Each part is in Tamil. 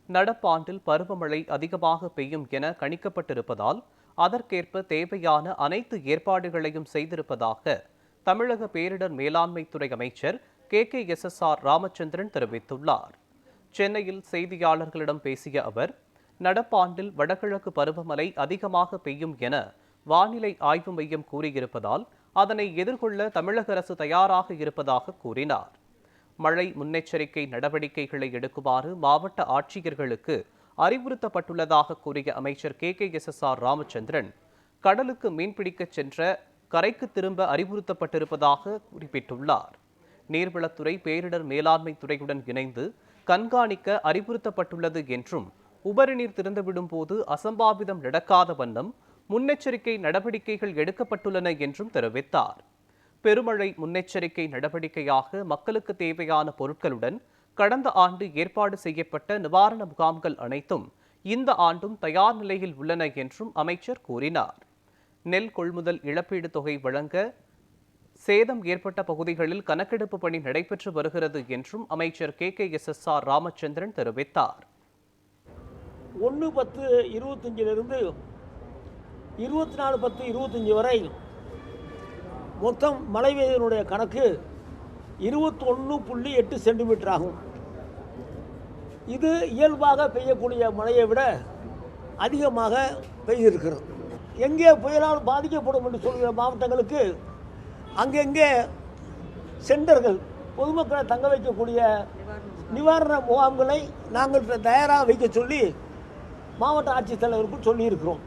நடப்பாண்டில் பருவமழை அதிகமாக பெய்யும் என கணிக்கப்பட்டிருப்பதால் அதற்கேற்ப தேவையான அனைத்து ஏற்பாடுகளையும் செய்திருப்பதாக தமிழக பேரிடர் மேலாண்மைத்துறை அமைச்சர் KKSSR ராமச்சந்திரன் தெரிவித்துள்ளார். சென்னையில் செய்தியாளர்களிடம் பேசிய அவர், நடப்பாண்டில் வடகிழக்கு பருவமழை அதிகமாக பெய்யும் என வானிலை ஆய்வு மையம் கூறியிருப்பதால் அதனை எதிர்கொள்ள தமிழக அரசு தயாராக இருப்பதாக கூறினார். மழை முன்னெச்சரிக்கை நடவடிக்கைகளை எடுக்குமாறு மாவட்ட ஆட்சியர்களுக்கு அறிவுறுத்தப்பட்டுள்ளதாக கூறிய அமைச்சர் KKSSR ராமச்சந்திரன், கடலுக்கு மீன்பிடிக்கச் சென்ற கரைக்கு திரும்ப அறிவுறுத்தப்பட்டிருப்பதாக குறிப்பிட்டுள்ளார். நீர்வளத்துறை பேரிடர் மேலாண்மை துறையுடன் இணைந்து கண்காணிக்க அறிவுறுத்தப்பட்டுள்ளது என்றும், உபரிநீர் திறந்துவிடும் போது அசம்பாவிதம் நடக்காத வண்ணம் முன்னெச்சரிக்கை நடவடிக்கைகள் எடுக்கப்பட்டுள்ளன என்றும் தெரிவித்தார். பெருமழை முன்னெச்சரிக்கை நடவடிக்கையாக மக்களுக்கு தேவையான பொருட்களுடன் கடந்த ஆண்டு ஏற்பாடு செய்யப்பட்ட நிவாரண முகாம்கள் அனைத்தும் இந்த ஆண்டும் தயார் நிலையில் உள்ளன என்றும் அமைச்சர் கூறினார். நெல் கொள்முதல் இழப்பீடு தொகை வழங்க சேதம் ஏற்பட்ட பகுதிகளில் கணக்கெடுப்பு பணி நடைபெற்று வருகிறது என்றும் அமைச்சர் KKSSR ராமச்சந்திரன் தெரிவித்தார். 1/10/25 24/10/25 வரை மொத்தம் மழை பெய்தனுடைய கணக்கு 21.8 சென்டிமீட்டர் ஆகும். இது இயல்பாக பெய்யக்கூடிய மழையை விட அதிகமாக பெய்திருக்கிறது. எங்கே புயலால் பாதிக்கப்படும் என்று சொல்கிற மாவட்டங்களுக்கு அங்கெங்கே சென்டர்கள், பொதுமக்களை தங்க வைக்கக்கூடிய நிவாரண முகாம்களை நாங்கள் தயாராக வைக்க சொல்லி மாவட்ட ஆட்சித்தலைவருக்கும் சொல்லியிருக்கிறோம்.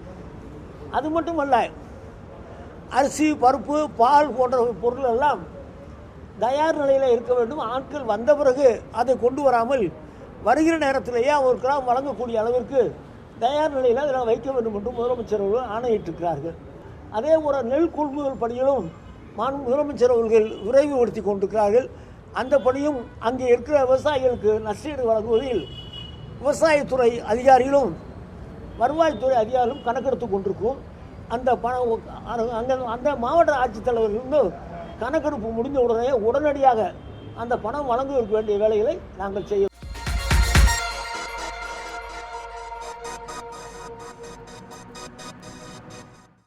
அது மட்டுமல்ல, அரிசி, பருப்பு, பால் போன்ற பொருள் எல்லாம் தயார் நிலையில் இருக்க வேண்டும். ஆட்கள் வந்த பிறகு அதை கொண்டு வராமல் வருகிற நேரத்திலேயே அவர்களுக்கெல்லாம் வழங்கக்கூடிய அளவிற்கு தயார் நிலையில் அதெல்லாம் வைக்க வேண்டும் என்று முதலமைச்சர் அவர்கள் ஆணையிட்டிருக்கிறார்கள். அதே போல நெல் கொள்முதல் பணிகளும் முதலமைச்சர் அவர்கள் விரைவுபடுத்தி கொண்டிருக்கிறார்கள். அந்த பணியும் அங்கே இருக்கிற விவசாயிகளுக்கு நஷ்டஈடு வழங்குவதில் விவசாயத்துறை அதிகாரிகளும் வருவாய்த்துறை அதிகாரிகளும் கணக்கெடுத்து கொண்டிருக்கும். அந்த பணம் அந்த மாவட்ட ஆட்சித்தலைவர்கள் கணக்கெடுப்பு முடிந்த உடனே உடனடியாக அந்த பணம் வழங்குவதற்கு வேண்டிய வேலைகளை நாங்கள் செய்ய